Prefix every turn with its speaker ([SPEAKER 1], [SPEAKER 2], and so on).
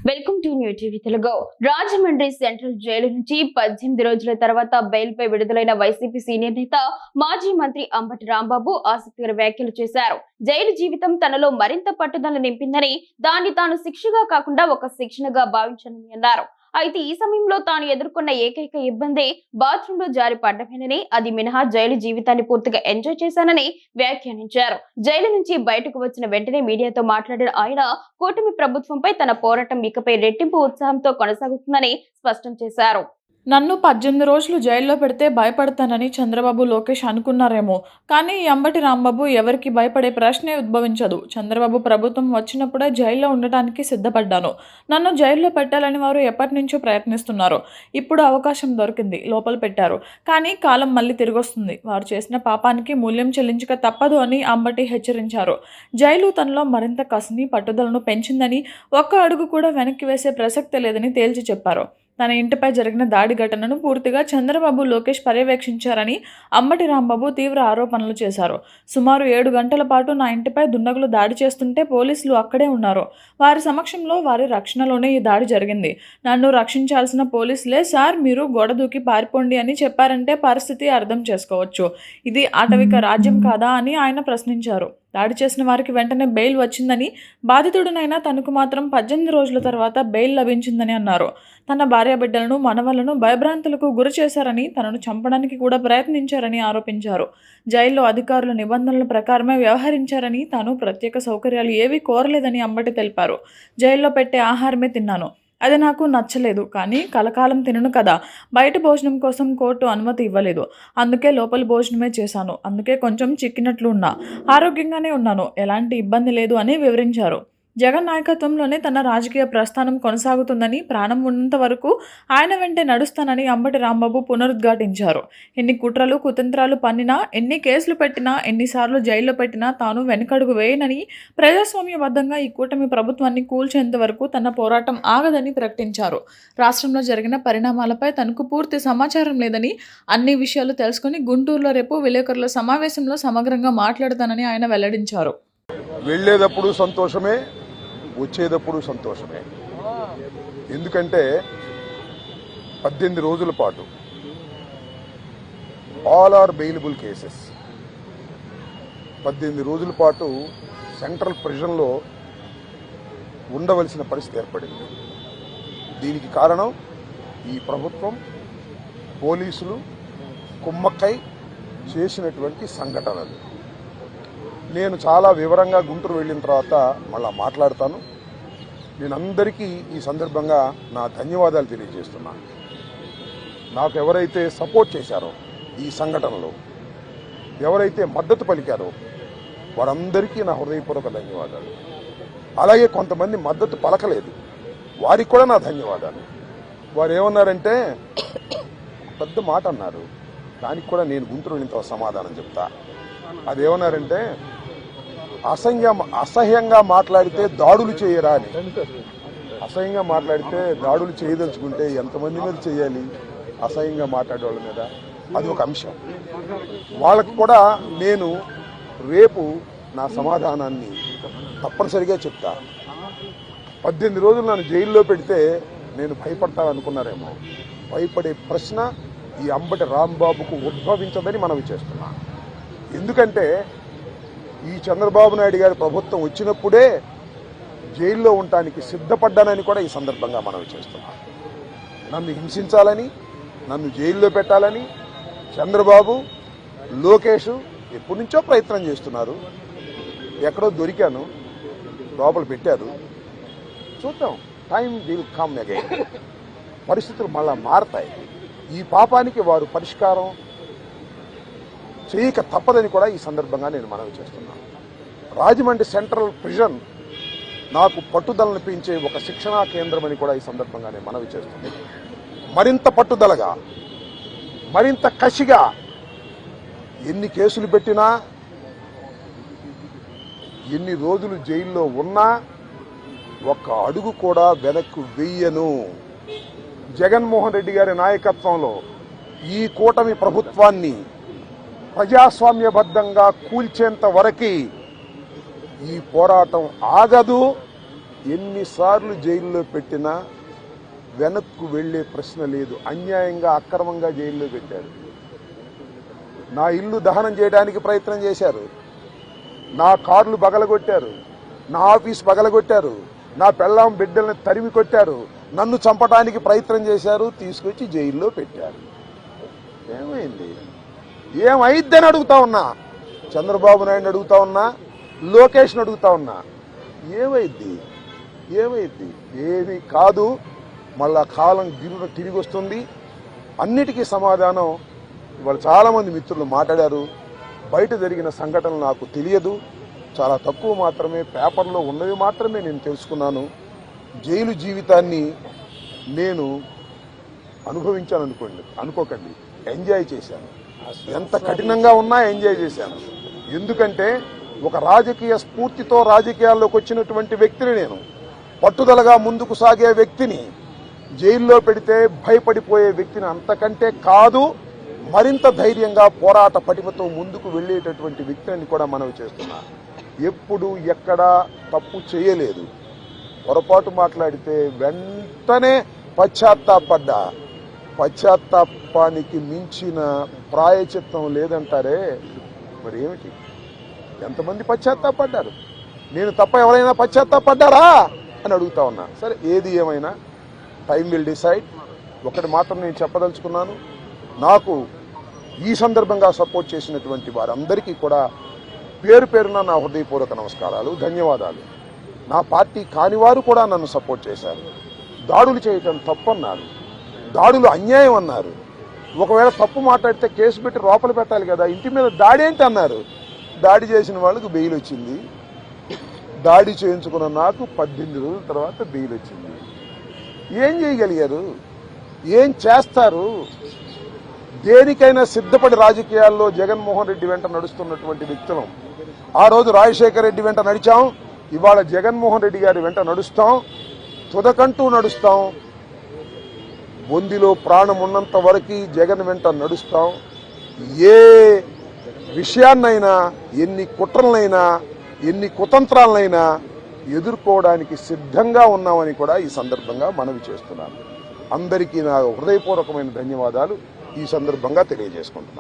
[SPEAKER 1] Welcome to new TV Telugu. Rajahmundry central jail నుంచి 18 రోజుల తర్వాత బెయిల్ పై విడుదలైన వైసీపీ సీనియర్ నేత మాజీ మంత్రి అంబటి రాంబాబు ఆసక్తికర వ్యాఖ్యలు చేశారు. జైలు జీవితం తనలో మరింత పట్టుదల నింపిందని, దాన్ని తాను శిక్షగా కాకుండా ఒక శిక్షణగా భావించానని అన్నారు. అయితే ఈ సమయంలో తాను ఎదుర్కొన్న ఏకైక ఇబ్బంది బాత్రూంలో జారి పడ్డమేనని, అది మినహా జైలు జీవితాన్ని పూర్తిగా ఎంజాయ్ చేశానని వ్యాఖ్యానించారు. జైలు నుంచి బయటకు వచ్చిన వెంటనే మీడియాతో మాట్లాడిన ఆయన కూటమి ప్రభుత్వంపై తన పోరాటం ఇకపై రెట్టింపు ఉత్సాహంతో కొనసాగుతుందని స్పష్టం చేశారు.
[SPEAKER 2] నన్ను 18 రోజులు జైల్లో పెడితే భయపడతానని చంద్రబాబు, లోకేష్ అనుకున్నారేమో. కానీ ఈ అంబటి రాంబాబు ఎవరికి భయపడే ప్రశ్నే ఉద్భవించదు. చంద్రబాబు ప్రభుత్వం వచ్చినప్పుడే జైల్లో ఉండటానికి సిద్ధపడ్డాను. నన్ను జైల్లో పెట్టాలని వారు ఎప్పటి నుంచో ప్రయత్నిస్తున్నారు. ఇప్పుడు అవకాశం దొరికింది, లోపల పెట్టారు. కానీ కాలం మళ్ళీ తిరిగొస్తుంది. వారు చేసిన పాపానికి మూల్యం చెల్లించక తప్పదు అని అంబటి హెచ్చరించారు. జైలు తనలో మరింత కసిని, పట్టుదలను పెంచిందని, ఒక్క అడుగు కూడా వెనక్కి వేసే ప్రసక్తే లేదని తేల్చి చెప్పారు. తన ఇంటిపై జరిగిన దాడి ఘటనను పూర్తిగా చంద్రబాబు, లోకేష్ పర్యవేక్షించారని అంబటి రాంబాబు తీవ్ర ఆరోపణలు చేశారు. సుమారు 7 గంటల పాటు నా ఇంటిపై దుండగులు దాడి చేస్తుంటే పోలీసులు అక్కడే ఉన్నారు. వారి సమక్షంలో, వారి రక్షణలోనే ఈ దాడి జరిగింది. నన్ను రక్షించాల్సిన పోలీసులే సార్ మీరు గోడ దూకి పారిపోండి అని చెప్పారంటే పరిస్థితి అర్థం చేసుకోవచ్చు. ఇది ఆటవిక రాజ్యం కాదా అని ఆయన ప్రశ్నించారు. దాడి చేసిన వారికి వెంటనే బెయిల్ వచ్చిందని, బాధితుడినైనా తనకు మాత్రం 18 రోజుల తర్వాత బెయిల్ లభించిందని అన్నారు. తన భార్యాబిడ్డలను, మనవలను భయభ్రాంతులకు గురి చేశారని, తనను చంపడానికి కూడా ప్రయత్నించారని ఆరోపించారు. జైల్లో అధికారుల నిబంధనల ప్రకారమే వ్యవహరించారని, తాను ప్రత్యేక సౌకర్యాలు ఏవీ కోరలేదని అంబటి తెలిపారు. జైల్లో పెట్టే ఆహారమే తిన్నాను. అది నాకు నచ్చలేదు, కానీ కలకాలం తినను కదా. బయట భోజనం కోసం కోర్టు అనుమతి ఇవ్వలేదు. అందుకే లోపల భోజనమే చేశాను. అందుకే కొంచెం చిక్కినట్లు ఉన్నా. ఆరోగ్యంగానే ఉన్నాను. ఎలాంటి ఇబ్బంది లేదు అని వివరించారు. జగన్ నాయకత్వంలోనే తన రాజకీయ ప్రస్థానం కొనసాగుతుందని, ప్రాణం ఉన్నంత వరకు ఆయన వెంటే నడుస్తానని అంబటి రాంబాబు పునరుద్ఘాటించారు. ఎన్ని కుట్రలు, కుతంత్రాలు పన్నినా, ఎన్ని కేసులు పెట్టినా, ఎన్నిసార్లు జైల్లో పెట్టినా తాను వెనుకడుగు వేయనని, ప్రజాస్వామ్యబద్ధంగా ఈ కూటమి ప్రభుత్వాన్ని కూల్చేంత వరకు తన పోరాటం ఆగదని ప్రకటించారు. రాష్ట్రంలో జరిగిన పరిణామాలపై తనకు పూర్తి సమాచారం లేదని, అన్ని విషయాలు తెలుసుకుని గుంటూరులో రేపు విలేకరుల సమావేశంలో సమగ్రంగా మాట్లాడతానని ఆయన వెల్లడించారు.
[SPEAKER 3] వెళ్ళేటప్పుడు సంతోషమే, వచ్చేటప్పుడు సంతోషమే. ఎందుకంటే 18 రోజుల పాటు ఆల్ ఆర్ బెయిలబుల్ కేసెస్ 18 రోజుల పాటు సెంట్రల్ ప్రిజన్లో ఉండవలసిన పరిస్థితి ఏర్పడింది. దీనికి కారణం ఈ ప్రభుత్వం, పోలీసులు కుమ్మక్కై చేసినటువంటి సంఘటనలు. నేను చాలా వివరంగా గుంటూరు వెళ్ళిన తర్వాత మళ్ళా మాట్లాడతాను. నేను అందరికీ ఈ సందర్భంగా నా ధన్యవాదాలు తెలియజేస్తున్నాను. నాకు ఎవరైతే సపోర్ట్ చేశారో ఈ సంఘటనలో, ఎవరైతే మద్దతు పలికారో వారందరికీ నా హృదయపూర్వక ధన్యవాదాలు. అలాగే కొంతమంది మద్దతు పలకలేదు, వారికి కూడా నా ధన్యవాదాలు. వారు ఏమన్నారంటే, పెద్ద మాట అన్నారు, దానికి కూడా నేను గుంటూరు వెళ్ళిన తర్వాత సమాధానం చెప్తా. అదేమన్నారంటే, అసహ్యంగా మాట్లాడితే దాడులు చేయరా అని. అసహ్యంగా మాట్లాడితే దాడులు చేయదలుచుకుంటే ఎంతమంది మీద చేయాలి? అసహ్యంగా మాట్లాడే వాళ్ళ మీద. అది ఒక అంశం. వాళ్ళకు కూడా నేను రేపు నా సమాధానాన్ని తప్పనిసరిగా చెప్తా. 18 రోజులు నన్ను జైల్లో పెడితే నేను భయపడతాననుకున్నారేమో. భయపడే ప్రశ్న ఈ అంబటి రాంబాబుకు ఉద్భవించదని మనవి చేస్తున్నా. ఎందుకంటే ఈ చంద్రబాబు నాయుడు గారి ప్రభుత్వం వచ్చినప్పుడే జైల్లో ఉండటానికి సిద్ధపడ్డానని కూడా ఈ సందర్భంగా మనవి చేస్తున్నాం. నన్ను హింసించాలని, నన్ను జైల్లో పెట్టాలని చంద్రబాబు, లోకేష్ ఎప్పటి నుంచో ప్రయత్నం చేస్తున్నారు. ఎక్కడో దొరికాను, లోపల పెట్టారు. చూద్దాం, టైం విల్ కమ్ అగైన్. పరిస్థితులు మళ్ళా మారతాయి. ఈ పాపానికి వారు పరిష్కారం చేయక తప్పదని కూడా ఈ సందర్భంగా నేను మనవి చేస్తున్నాను. రాజమండ్రి సెంట్రల్ ప్రిజన్ నాకు పట్టుదలను పెంచే ఒక శిక్షణా కేంద్రం అని కూడా ఈ సందర్భంగా నేను మనవి చేస్తున్నాను. మరింత పట్టుదలగా, మరింత కసిగా ఎన్ని కేసులు పెట్టినా, ఎన్ని రోజులు జైల్లో ఉన్నా ఒక్క అడుగు కూడా వెనక్కు వెయ్యను. జగన్మోహన్ రెడ్డి గారి నాయకత్వంలో ఈ కూటమి ప్రభుత్వాన్ని ప్రజాస్వామ్యబద్ధంగా కూల్చేంత వరకు ఈ పోరాటం ఆగదు, ఎన్నిసార్లు జైల్లో పెట్టినా వెనక్కు వెళ్ళే ప్రశ్న లేదు. అన్యాయంగా అక్రమంగా జైల్లో పెట్టారు. నా ఇల్లు దహనం చేయడానికి ప్రయత్నం చేశారు, నా కార్లు బగలగొట్టారు, నా ఆఫీస్ బగలగొట్టారు, నా పెళ్ళాం బిడ్డల్ని తరిమి కొట్టారు, నన్ను చంపడానికి ప్రయత్నం చేశారు, తీసుకొచ్చి జైల్లో పెట్టారు. ఏమైంది? ఏమైద్దని అడుగుతా ఉన్నా. చంద్రబాబు నాయుడు అడుగుతా ఉన్నా, లోకేష్ని అడుగుతా ఉన్నా. ఏమైద్ది? ఏమీ కాదు. మళ్ళా కాలం గిరున తిరిగి వస్తుంది. అన్నిటికీ సమాధానం ఇవాళ చాలామంది మిత్రులు మాట్లాడారు. బయట జరిగిన సంఘటనలు నాకు తెలియదు, చాలా తక్కువ మాత్రమే, పేపర్లో ఉన్నవి మాత్రమే నేను తెలుసుకున్నాను. జైలు జీవితాన్ని నేను అనుకోకండి, ఎంజాయ్ చేశాను. ఎంత కఠినంగా ఉన్నా ఎంజాయ్ చేశాను. ఎందుకంటే ఒక రాజకీయ స్ఫూర్తితో రాజకీయాల్లోకి వచ్చినటువంటి వ్యక్తిని నేను, పట్టుదలగా ముందుకు సాగే వ్యక్తిని జైల్లో పెడితే భయపడిపోయే వ్యక్తిని అంతకంటే కాదు, మరింత ధైర్యంగా పోరాట పటిమతో ముందుకు వెళ్ళేటటువంటి వ్యక్తిని కూడా మనవి చేస్తున్నా. ఎప్పుడు ఎక్కడా తప్పు చేయలేదు. పొరపాటు మాట్లాడితే వెంటనే పశ్చాత్తాపడ్డా. పశ్చాత్తాపానికి మించిన ప్రాయచిత్తం లేదంటారే, మరి ఏమిటి? ఎంతమంది పశ్చాత్తాపడ్డారు? నేను తప్ప ఎవరైనా పశ్చాత్తాపడ్డారా అని అడుగుతా ఉన్నా. సరే, ఏది ఏమైనా టైం విల్ డిసైడ్. ఒకటి మాత్రం నేను చెప్పదలుచుకున్నాను, నాకు ఈ సందర్భంగా సపోర్ట్ చేసినటువంటి వారందరికీ కూడా పేరు పేరున నా హృదయపూర్వక నమస్కారాలు, ధన్యవాదాలు. నా పార్టీ కానివారు కూడా నన్ను సపోర్ట్ చేశారు. దాడులు చేయటం తప్పన్నారు, దాడులు అన్యాయం అన్నారు. ఒకవేళ తప్పు మాట్లాడితే కేసు పెట్టి లోపల పెట్టాలి కదా, ఇంటి మీద దాడి ఏంటి అన్నారు. దాడి చేసిన వాళ్ళకు బెయిల్ వచ్చింది. దాడి చేయించుకున్న నాకు 18 రోజుల తర్వాత బెయిల్ వచ్చింది. ఏం చేయగలిగారు? ఏం చేస్తారు? దేనికైనా సిద్ధపడి రాజకీయాల్లో జగన్మోహన్ రెడ్డి వెంట నడుస్తున్నటువంటి వ్యక్తులం. ఆ రోజు రాజశేఖర రెడ్డి వెంట నడిచాం, ఇవాళ జగన్మోహన్ రెడ్డి గారి వెంట నడుస్తాం, తుదకంటూ నడుస్తాం. బొందిలో ప్రాణం ఉన్నంత వరకు జగన్ వెంట నడుస్తాం. ఏ విషయాన్నైనా, ఎన్ని కుట్రలనైనా, ఎన్ని కుతంత్రాలనైనా ఎదుర్కోవడానికి సిద్ధంగా ఉన్నామని కూడా ఈ సందర్భంగా మనవి చేస్తున్నాను. అందరికీ నా హృదయపూర్వకమైన ధన్యవాదాలు ఈ సందర్భంగా తెలియజేసుకుంటున్నాను.